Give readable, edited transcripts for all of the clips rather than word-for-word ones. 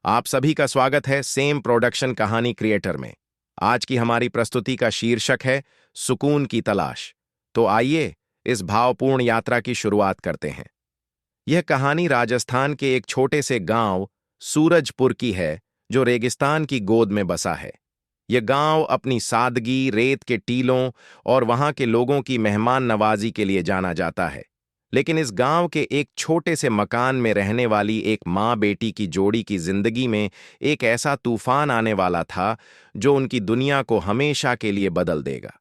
आप सभी का स्वागत है सेम प्रोडक्शन कहानी क्रिएटर में। आज की हमारी प्रस्तुति का शीर्षक है सुकून की तलाश। तो आइए इस भावपूर्ण यात्रा की शुरुआत करते हैं। यह कहानी राजस्थान के एक छोटे से गांव सूरजपुर की है, जो रेगिस्तान की गोद में बसा है। यह गांव अपनी सादगी, रेत के टीलों और वहां के लोगों की मेहमान नवाजी के लिए जाना जाता है। लेकिन इस गांव के एक छोटे से मकान में रहने वाली एक माँ बेटी की जोड़ी की जिंदगी में एक ऐसा तूफान आने वाला था जो उनकी दुनिया को हमेशा के लिए बदल देगा।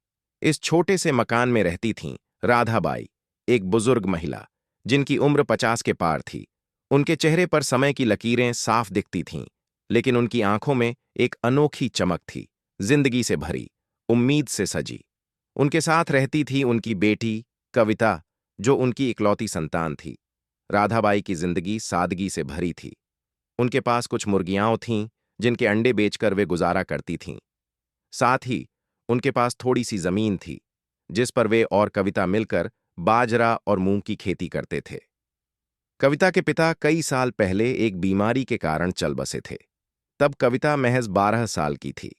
इस छोटे से मकान में रहती थीं राधाबाई, एक बुजुर्ग महिला जिनकी उम्र 50 के पार थी। उनके चेहरे पर समय की लकीरें साफ दिखती थीं, लेकिन उनकी आंखों में एक अनोखी चमक थी, जिंदगी से भरी, उम्मीद से सजी। उनके साथ रहती थी उनकी बेटी कविता, जो उनकी इकलौती संतान थी। राधाबाई की जिंदगी सादगी से भरी थी। उनके पास कुछ मुर्गियां थीं जिनके अंडे बेचकर वे गुजारा करती थीं। साथ ही उनके पास थोड़ी सी जमीन थी जिस पर वे और कविता मिलकर बाजरा और मूंग की खेती करते थे। कविता के पिता कई साल पहले एक बीमारी के कारण चल बसे थे। तब कविता महज 12 साल की थी।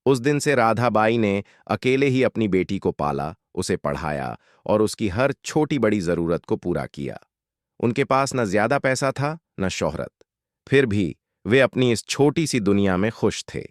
उस दिन से राधाबाई ने अकेले ही अपनी बेटी को पाला, उसे पढ़ाया और उसकी हर छोटी बड़ी जरूरत को पूरा किया। उनके पास न ज्यादा पैसा था न शोहरत, फिर भी वे अपनी इस छोटी सी दुनिया में खुश थे।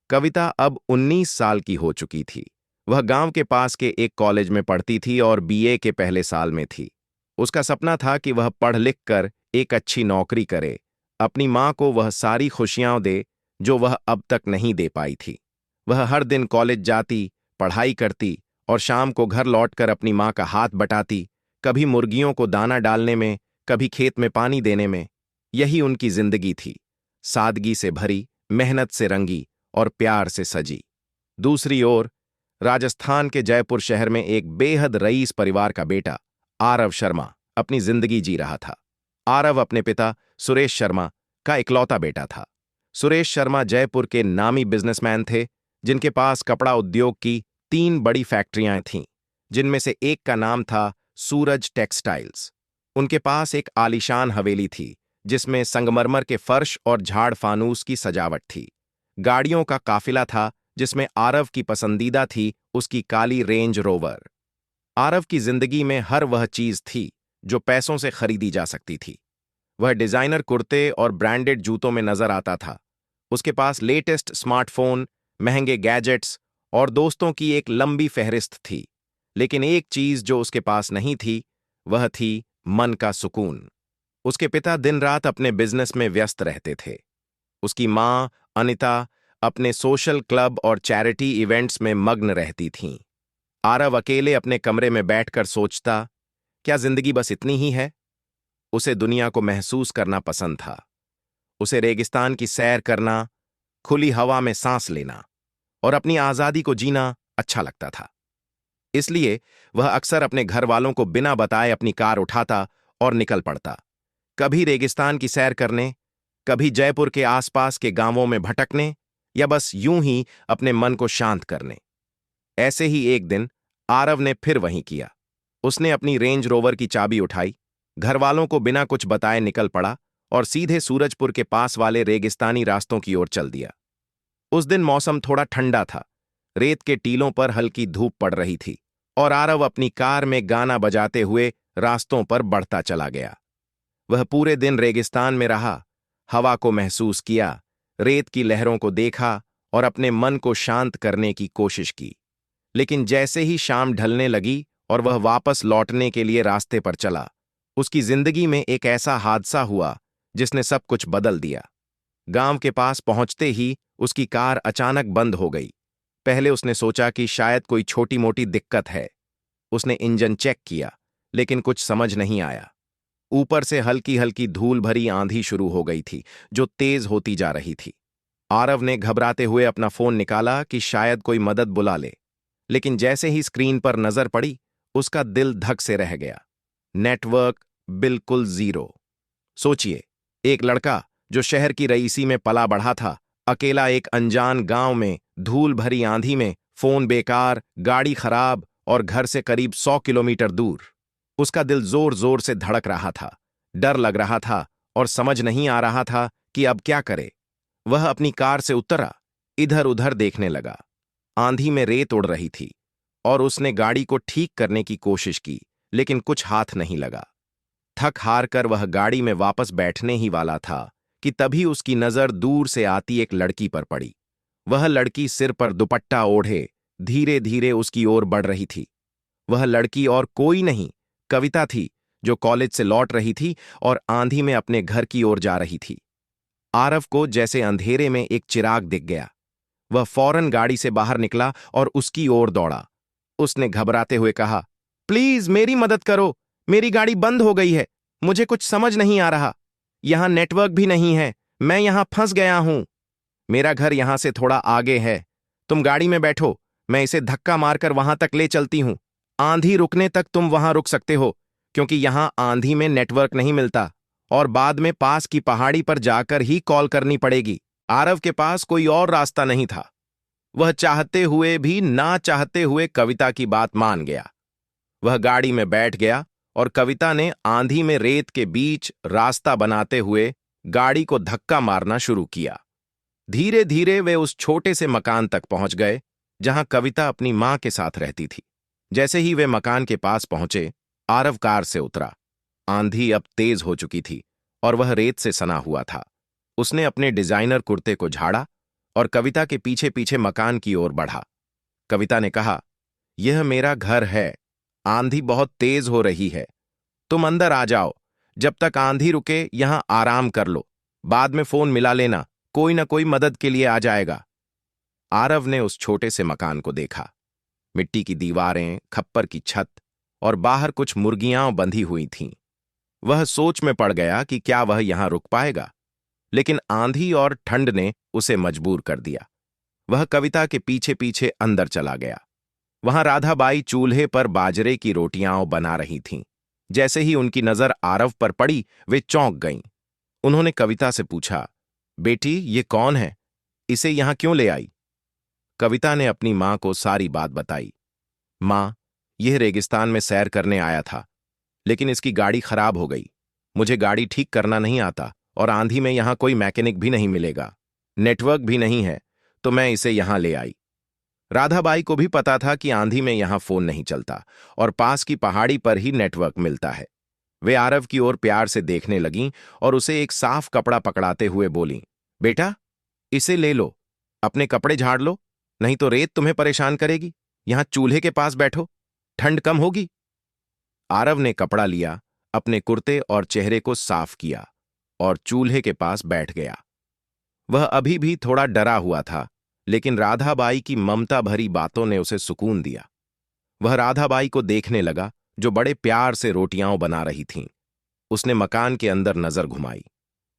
कविता अब 19 साल की हो चुकी थी। वह गांव के पास के एक कॉलेज में पढ़ती थी और बीए के पहले साल में थी। उसका सपना था कि वह पढ़ लिख कर एक अच्छी नौकरी करे, अपनी मां को वह सारी खुशियां दे जो वह अब तक नहीं दे पाई थी। वह हर दिन कॉलेज जाती, पढ़ाई करती और शाम को घर लौटकर अपनी मां का हाथ बटाती, कभी मुर्गियों को दाना डालने में, कभी खेत में पानी देने में। यही उनकी जिंदगी थी, सादगी से भरी, मेहनत से रंगी और प्यार से सजी। दूसरी ओर राजस्थान के जयपुर शहर में एक बेहद रईस परिवार का बेटा आरव शर्मा अपनी जिंदगी जी रहा था। आरव अपने पिता सुरेश शर्मा का इकलौता बेटा था। सुरेश शर्मा जयपुर के नामी बिजनेसमैन थे, जिनके पास कपड़ा उद्योग की 3 बड़ी फैक्ट्रियां थीं, जिनमें से एक का नाम था सूरज टेक्सटाइल्स। उनके पास एक आलीशान हवेली थी जिसमें संगमरमर के फर्श और झाड़ फानूस की सजावट थी। गाड़ियों का काफिला था जिसमें आरव की पसंदीदा थी उसकी काली रेंज रोवर। आरव की जिंदगी में हर वह चीज थी जो पैसों से खरीदी जा सकती थी। वह डिजाइनर कुर्ते और ब्रांडेड जूतों में नजर आता था। उसके पास लेटेस्ट स्मार्टफोन, महंगे गैजेट्स और दोस्तों की एक लंबी फहरिस्त थी। लेकिन एक चीज जो उसके पास नहीं थी, वह थी मन का सुकून। उसके पिता दिन रात अपने बिजनेस में व्यस्त रहते थे। उसकी मां अनिता अपने सोशल क्लब और चैरिटी इवेंट्स में मग्न रहती थीं। आरव अकेले अपने कमरे में बैठकर सोचता, क्या जिंदगी बस इतनी ही है? उसे दुनिया को महसूस करना पसंद था। उसे रेगिस्तान की सैर करना, खुली हवा में सांस लेना और अपनी आजादी को जीना अच्छा लगता था। इसलिए वह अक्सर अपने घर वालों को बिना बताए अपनी कार उठाता और निकल पड़ता, कभी रेगिस्तान की सैर करने, कभी जयपुर के आसपास के गांवों में भटकने, या बस यूं ही अपने मन को शांत करने। ऐसे ही एक दिन आरव ने फिर वहीं किया। उसने अपनी रेंज रोवर की चाबी उठाई, घर वालों को बिना कुछ बताए निकल पड़ा और सीधे सूरजपुर के पास वाले रेगिस्तानी रास्तों की ओर चल दिया। उस दिन मौसम थोड़ा ठंडा था, रेत के टीलों पर हल्की धूप पड़ रही थी और आरव अपनी कार में गाना बजाते हुए रास्तों पर बढ़ता चला गया। वह पूरे दिन रेगिस्तान में रहा, हवा को महसूस किया, रेत की लहरों को देखा और अपने मन को शांत करने की कोशिश की। लेकिन जैसे ही शाम ढलने लगी और वह वापस लौटने के लिए रास्ते पर चला, उसकी जिंदगी में एक ऐसा हादसा हुआ जिसने सब कुछ बदल दिया। गांव के पास पहुंचते ही उसकी कार अचानक बंद हो गई। पहले उसने सोचा कि शायद कोई छोटी मोटी दिक्कत है। उसने इंजन चेक किया, लेकिन कुछ समझ नहीं आया। ऊपर से हल्की हल्की धूल भरी आंधी शुरू हो गई थी जो तेज होती जा रही थी। आरव ने घबराते हुए अपना फोन निकाला कि शायद कोई मदद बुला ले, लेकिन जैसे ही स्क्रीन पर नजर पड़ी, उसका दिल धक से रह गया। नेटवर्क बिल्कुल जीरो। सोचिए, एक लड़का जो शहर की रईसी में पला बढ़ा था, अकेला एक अनजान गांव में, धूल भरी आंधी में, फोन बेकार, गाड़ी खराब और घर से करीब 100 किलोमीटर दूर। उसका दिल जोर जोर से धड़क रहा था, डर लग रहा था और समझ नहीं आ रहा था कि अब क्या करे। वह अपनी कार से उतरा, इधर उधर देखने लगा। आंधी में रेत उड़ रही थी और उसने गाड़ी को ठीक करने की कोशिश की, लेकिन कुछ हाथ नहीं लगा। थक हार कर वह गाड़ी में वापस बैठने ही वाला था कि तभी उसकी नजर दूर से आती एक लड़की पर पड़ी। वह लड़की सिर पर दुपट्टा ओढ़े धीरे धीरे उसकी ओर बढ़ रही थी। वह लड़की और कोई नहीं, कविता थी, जो कॉलेज से लौट रही थी और आंधी में अपने घर की ओर जा रही थी। आरव को जैसे अंधेरे में एक चिराग दिख गया। वह फौरन गाड़ी से बाहर निकला और उसकी ओर दौड़ा। उसने घबराते हुए कहा, प्लीज मेरी मदद करो, मेरी गाड़ी बंद हो गई है, मुझे कुछ समझ नहीं आ रहा, यहां नेटवर्क भी नहीं है, मैं यहां फंस गया हूं। मेरा घर यहां से थोड़ा आगे है, तुम गाड़ी में बैठो, मैं इसे धक्का मारकर वहां तक ले चलती हूं। आंधी रुकने तक तुम वहां रुक सकते हो, क्योंकि यहां आंधी में नेटवर्क नहीं मिलता और बाद में पास की पहाड़ी पर जाकर ही कॉल करनी पड़ेगी। आरव के पास कोई और रास्ता नहीं था। वह चाहते हुए भी ना चाहते हुए कविता की बात मान गया। वह गाड़ी में बैठ गया और कविता ने आंधी में रेत के बीच रास्ता बनाते हुए गाड़ी को धक्का मारना शुरू किया। धीरे धीरे वे उस छोटे से मकान तक पहुंच गए जहां कविता अपनी मां के साथ रहती थी। जैसे ही वे मकान के पास पहुंचे, आरव कार से उतरा। आंधी अब तेज हो चुकी थी और वह रेत से सना हुआ था। उसने अपने डिजाइनर कुर्ते को झाड़ा और कविता के पीछे पीछे मकान की ओर बढ़ा। कविता ने कहा, यह मेरा घर है, आंधी बहुत तेज हो रही है, तुम अंदर आ जाओ, जब तक आंधी रुके यहां आराम कर लो, बाद में फोन मिला लेना, कोई ना कोई मदद के लिए आ जाएगा। आरव ने उस छोटे से मकान को देखा। मिट्टी की दीवारें, खप्पर की छत और बाहर कुछ मुर्गियां बंधी हुई थीं। वह सोच में पड़ गया कि क्या वह यहां रुक पाएगा, लेकिन आंधी और ठंड ने उसे मजबूर कर दिया। वह कविता के पीछे पीछे अंदर चला गया। वहां राधाबाई चूल्हे पर बाजरे की रोटियां बना रही थीं। जैसे ही उनकी नजर आरव पर पड़ी, वे चौंक गईं। उन्होंने कविता से पूछा, बेटी ये कौन है, इसे यहां क्यों ले आई? कविता ने अपनी मां को सारी बात बताई। मां, यह रेगिस्तान में सैर करने आया था, लेकिन इसकी गाड़ी खराब हो गई। मुझे गाड़ी ठीक करना नहीं आता और आंधी में यहां कोई मैकेनिक भी नहीं मिलेगा, नेटवर्क भी नहीं है, तो मैं इसे यहां ले आई। राधाबाई को भी पता था कि आंधी में यहां फोन नहीं चलता और पास की पहाड़ी पर ही नेटवर्क मिलता है। वे आरव की ओर प्यार से देखने लगीं और उसे एक साफ कपड़ा पकड़ाते हुए बोलीं, बेटा इसे ले लो, अपने कपड़े झाड़ लो, नहीं तो रेत तुम्हें परेशान करेगी। यहां चूल्हे के पास बैठो, ठंड कम होगी। आरव ने कपड़ा लिया, अपने कुर्ते और चेहरे को साफ किया और चूल्हे के पास बैठ गया। वह अभी भी थोड़ा डरा हुआ था, लेकिन राधाबाई की ममता भरी बातों ने उसे सुकून दिया। वह राधाबाई को देखने लगा, जो बड़े प्यार से रोटियां बना रही थीं। उसने मकान के अंदर नजर घुमाई।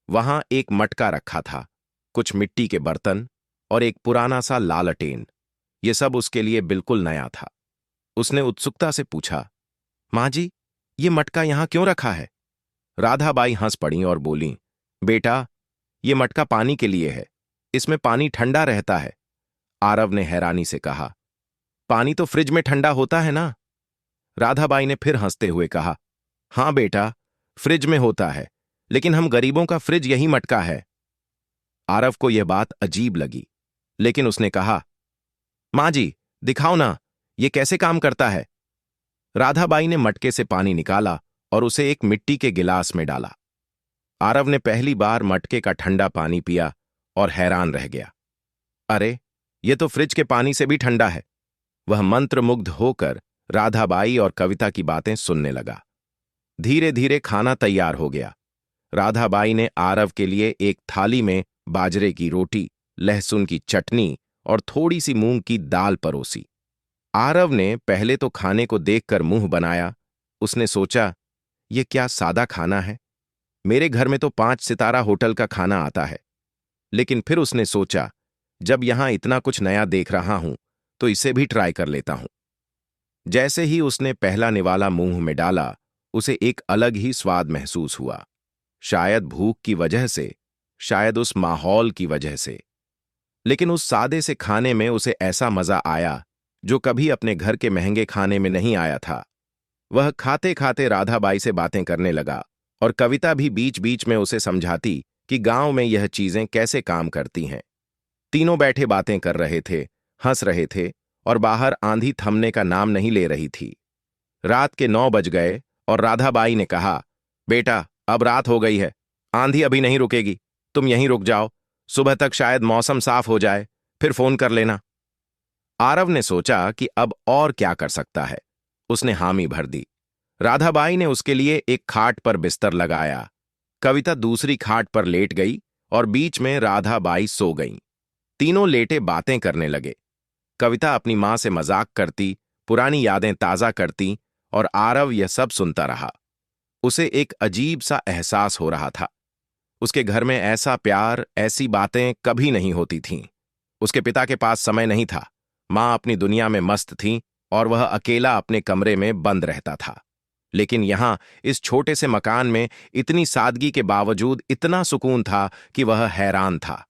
वहां एक मटका रखा था, कुछ मिट्टी के बर्तन और एक पुराना सा लालटेन। ये सब उसके लिए बिल्कुल नया था। उसने उत्सुकता से पूछा, मां जी, ये मटका यहां क्यों रखा है? राधाबाई हंस पड़ी और बोली, बेटा ये मटका पानी के लिए है, इसमें पानी ठंडा रहता है। आरव ने हैरानी से कहा, पानी तो फ्रिज में ठंडा होता है ना? राधाबाई ने फिर हंसते हुए कहा, हां बेटा, फ्रिज में होता है, लेकिन हम गरीबों का फ्रिज यही मटका है। आरव को यह बात अजीब लगी, लेकिन उसने कहा, मां जी दिखाओ ना, ये कैसे काम करता है? राधाबाई ने मटके से पानी निकाला और उसे एक मिट्टी के गिलास में डाला। आरव ने पहली बार मटके का ठंडा पानी पिया और हैरान रह गया। अरे, ये तो फ्रिज के पानी से भी ठंडा है। वह मंत्रमुग्ध होकर राधाबाई और कविता की बातें सुनने लगा। धीरे धीरे खाना तैयार हो गया। राधाबाई ने आरव के लिए एक थाली में बाजरे की रोटी, लहसुन की चटनी और थोड़ी सी मूंग की दाल परोसी। आरव ने पहले तो खाने को देखकर मुंह बनाया। उसने सोचा, यह क्या सादा खाना है, मेरे घर में तो 5 सितारा होटल का खाना आता है। लेकिन फिर उसने सोचा, जब यहां इतना कुछ नया देख रहा हूं तो इसे भी ट्राई कर लेता हूं। जैसे ही उसने पहला निवाला मुंह में डाला, उसे एक अलग ही स्वाद महसूस हुआ। शायद भूख की वजह से, शायद उस माहौल की वजह से, लेकिन उस सादे से खाने में उसे ऐसा मजा आया जो कभी अपने घर के महंगे खाने में नहीं आया था। वह खाते खाते राधाबाई से बातें करने लगा और कविता भी बीच बीच में उसे समझाती कि गांव में यह चीजें कैसे काम करती हैं। तीनों बैठे बातें कर रहे थे, हंस रहे थे, और बाहर आंधी थमने का नाम नहीं ले रही थी। रात के 9 बज गए और राधाबाई ने कहा, बेटा, अब रात हो गई है, आंधी अभी नहीं रुकेगी, तुम यहीं रुक जाओ, सुबह तक शायद मौसम साफ हो जाए, फिर फोन कर लेना। आरव ने सोचा कि अब और क्या कर सकता है। उसने हामी भर दी। राधाबाई ने उसके लिए एक खाट पर बिस्तर लगाया। कविता दूसरी खाट पर लेट गई और बीच में राधाबाई सो गईं। तीनों लेटे बातें करने लगे। कविता अपनी मां से मजाक करती, पुरानी यादें ताजा करती, और आरव यह सब सुनता रहा। उसे एक अजीब सा एहसास हो रहा था। उसके घर में ऐसा प्यार, ऐसी बातें कभी नहीं होती थीं। उसके पिता के पास समय नहीं था, मां अपनी दुनिया में मस्त थी और वह अकेला अपने कमरे में बंद रहता था। लेकिन यहां इस छोटे से मकान में इतनी सादगी के बावजूद इतना सुकून था कि वह हैरान था।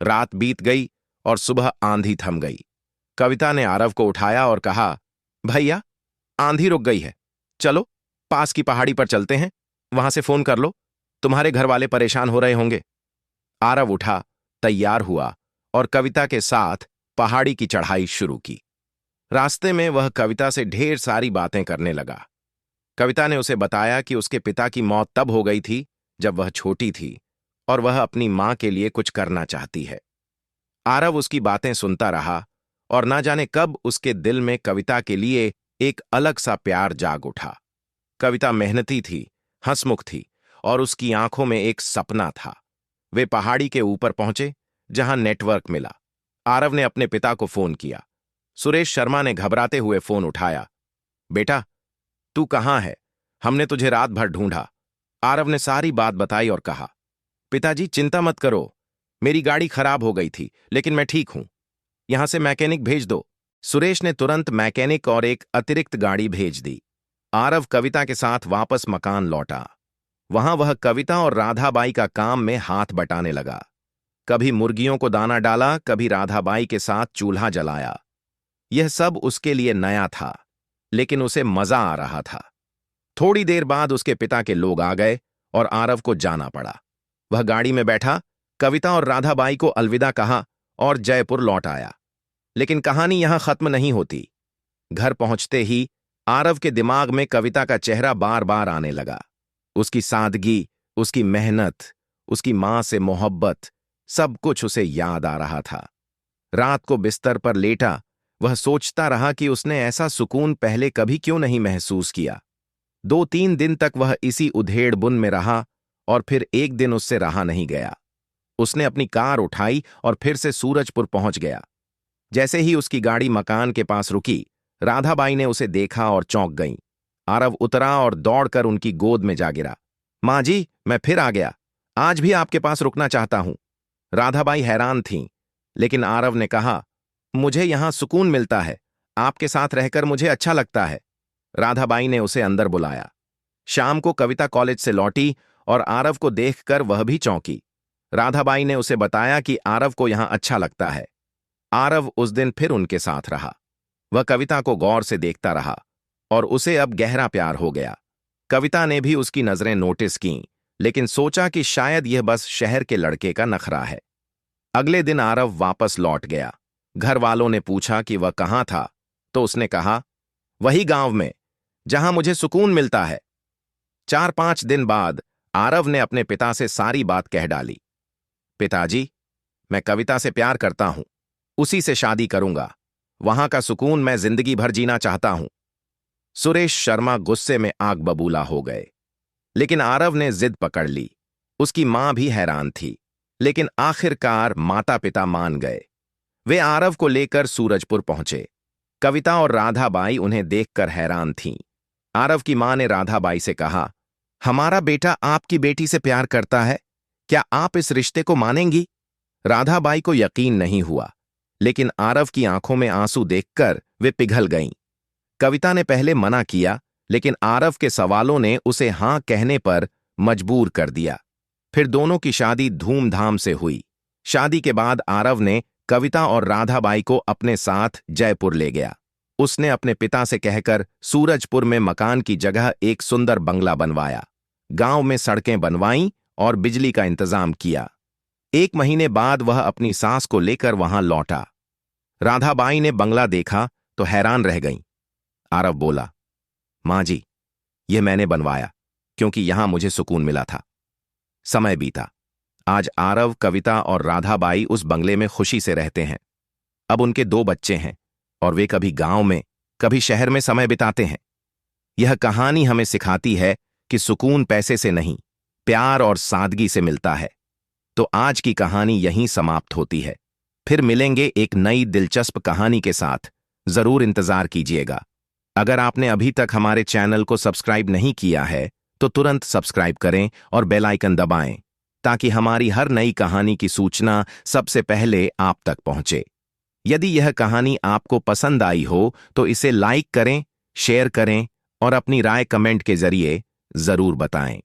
रात बीत गई और सुबह आंधी थम गई। कविता ने आरव को उठाया और कहा, भैया, आंधी रुक गई है, चलो पास की पहाड़ी पर चलते हैं, वहां से फोन कर लो, तुम्हारे घर वाले परेशान हो रहे होंगे। आरव उठा, तैयार हुआ और कविता के साथ पहाड़ी की चढ़ाई शुरू की। रास्ते में वह कविता से ढेर सारी बातें करने लगा। कविता ने उसे बताया कि उसके पिता की मौत तब हो गई थी जब वह छोटी थी और वह अपनी मां के लिए कुछ करना चाहती है। आरव उसकी बातें सुनता रहा और ना जाने कब उसके दिल में कविता के लिए एक अलग सा प्यार जाग उठा। कविता मेहनती थी, हंसमुख थी और उसकी आंखों में एक सपना था। वे पहाड़ी के ऊपर पहुंचे जहां नेटवर्क मिला। आरव ने अपने पिता को फोन किया। सुरेश शर्मा ने घबराते हुए फोन उठाया। बेटा, तू कहां है? हमने तुझे रात भर ढूंढा। आरव ने सारी बात बताई और कहा, पिताजी चिंता मत करो, मेरी गाड़ी खराब हो गई थी लेकिन मैं ठीक हूं, यहां से मैकेनिक भेज दो। सुरेश ने तुरंत मैकेनिक और एक अतिरिक्त गाड़ी भेज दी। आरव कविता के साथ वापस मकान लौटा। वहां वह कविता और राधाबाई का काम में हाथ बटाने लगा। कभी मुर्गियों को दाना डाला, कभी राधाबाई के साथ चूल्हा जलाया। यह सब उसके लिए नया था, लेकिन उसे मजा आ रहा था। थोड़ी देर बाद उसके पिता के लोग आ गए और आरव को जाना पड़ा। वह गाड़ी में बैठा, कविता और राधाबाई को अलविदा कहा और जयपुर लौट आया। लेकिन कहानी यहां खत्म नहीं होती। घर पहुंचते ही आरव के दिमाग में कविता का चेहरा बार बार आने लगा। उसकी सादगी, उसकी मेहनत, उसकी मां से मोहब्बत, सब कुछ उसे याद आ रहा था। रात को बिस्तर पर लेटा वह सोचता रहा कि उसने ऐसा सुकून पहले कभी क्यों नहीं महसूस किया। 2-3 दिन तक वह इसी उधेड़ बुन में रहा और फिर एक दिन उससे रहा नहीं गया। उसने अपनी कार उठाई और फिर से सूरजपुर पहुंच गया। जैसे ही उसकी गाड़ी मकान के पास रुकी, राधाबाई ने उसे देखा और चौंक गईं। आरव उतरा और दौड़कर उनकी गोद में जा गिरा। मां जी, मैं फिर आ गया, आज भी आपके पास रुकना चाहता हूं। राधाबाई हैरान थीं, लेकिन आरव ने कहा, मुझे यहां सुकून मिलता है, आपके साथ रहकर मुझे अच्छा लगता है। राधाबाई ने उसे अंदर बुलाया। शाम को कविता कॉलेज से लौटी और आरव को देखकर वह भी चौंकी। राधाबाई ने उसे बताया कि आरव को यहां अच्छा लगता है। आरव उस दिन फिर उनके साथ रहा। वह कविता को गौर से देखता रहा और उसे अब गहरा प्यार हो गया। कविता ने भी उसकी नजरें नोटिस कीं, लेकिन सोचा कि शायद यह बस शहर के लड़के का नखरा है। अगले दिन आरव वापस लौट गया। घर वालों ने पूछा कि वह कहां था, तो उसने कहा, वही गांव में, जहां मुझे सुकून मिलता है। 4-5 दिन बाद आरव ने अपने पिता से सारी बात कह डाली। पिताजी, मैं कविता से प्यार करता हूं, उसी से शादी करूंगा, वहां का सुकून मैं जिंदगी भर जीना चाहता हूं। सुरेश शर्मा गुस्से में आग बबूला हो गए, लेकिन आरव ने जिद पकड़ ली। उसकी मां भी हैरान थी, लेकिन आखिरकार माता पिता मान गए। वे आरव को लेकर सूरजपुर पहुंचे। कविता और राधाबाई उन्हें देखकर हैरान थीं। आरव की मां ने राधाबाई से कहा, हमारा बेटा आपकी बेटी से प्यार करता है, क्या आप इस रिश्ते को मानेंगी? राधाबाई को यकीन नहीं हुआ, लेकिन आरव की आंखों में आंसू देखकर वे पिघल गईं। कविता ने पहले मना किया, लेकिन आरव के सवालों ने उसे हां कहने पर मजबूर कर दिया। फिर दोनों की शादी धूमधाम से हुई। शादी के बाद आरव ने कविता और राधाबाई को अपने साथ जयपुर ले गया। उसने अपने पिता से कहकर सूरजपुर में मकान की जगह एक सुंदर बंगला बनवाया। गांव में सड़कें बनवाईं और बिजली का इंतजाम किया। 1 महीने बाद वह अपनी सास को लेकर वहां लौटा। राधाबाई ने बंगला देखा तो हैरान रह गईं। आरव बोला, मां जी, यह मैंने बनवाया क्योंकि यहां मुझे सुकून मिला था। समय बीता। आज आरव, कविता और राधाबाई उस बंगले में खुशी से रहते हैं। अब उनके 2 बच्चे हैं और वे कभी गांव में, कभी शहर में समय बिताते हैं। यह कहानी हमें सिखाती है कि सुकून पैसे से नहीं, प्यार और सादगी से मिलता है। तो आज की कहानी यहीं समाप्त होती है। फिर मिलेंगे एक नई दिलचस्प कहानी के साथ। जरूर इंतजार कीजिएगा। अगर आपने अभी तक हमारे चैनल को सब्सक्राइब नहीं किया है तो तुरंत सब्सक्राइब करें और बेल आइकन दबाएं ताकि हमारी हर नई कहानी की सूचना सबसे पहले आप तक पहुंचे। यदि यह कहानी आपको पसंद आई हो तो इसे लाइक करें, शेयर करें और अपनी राय कमेंट के जरिए जरूर बताएं।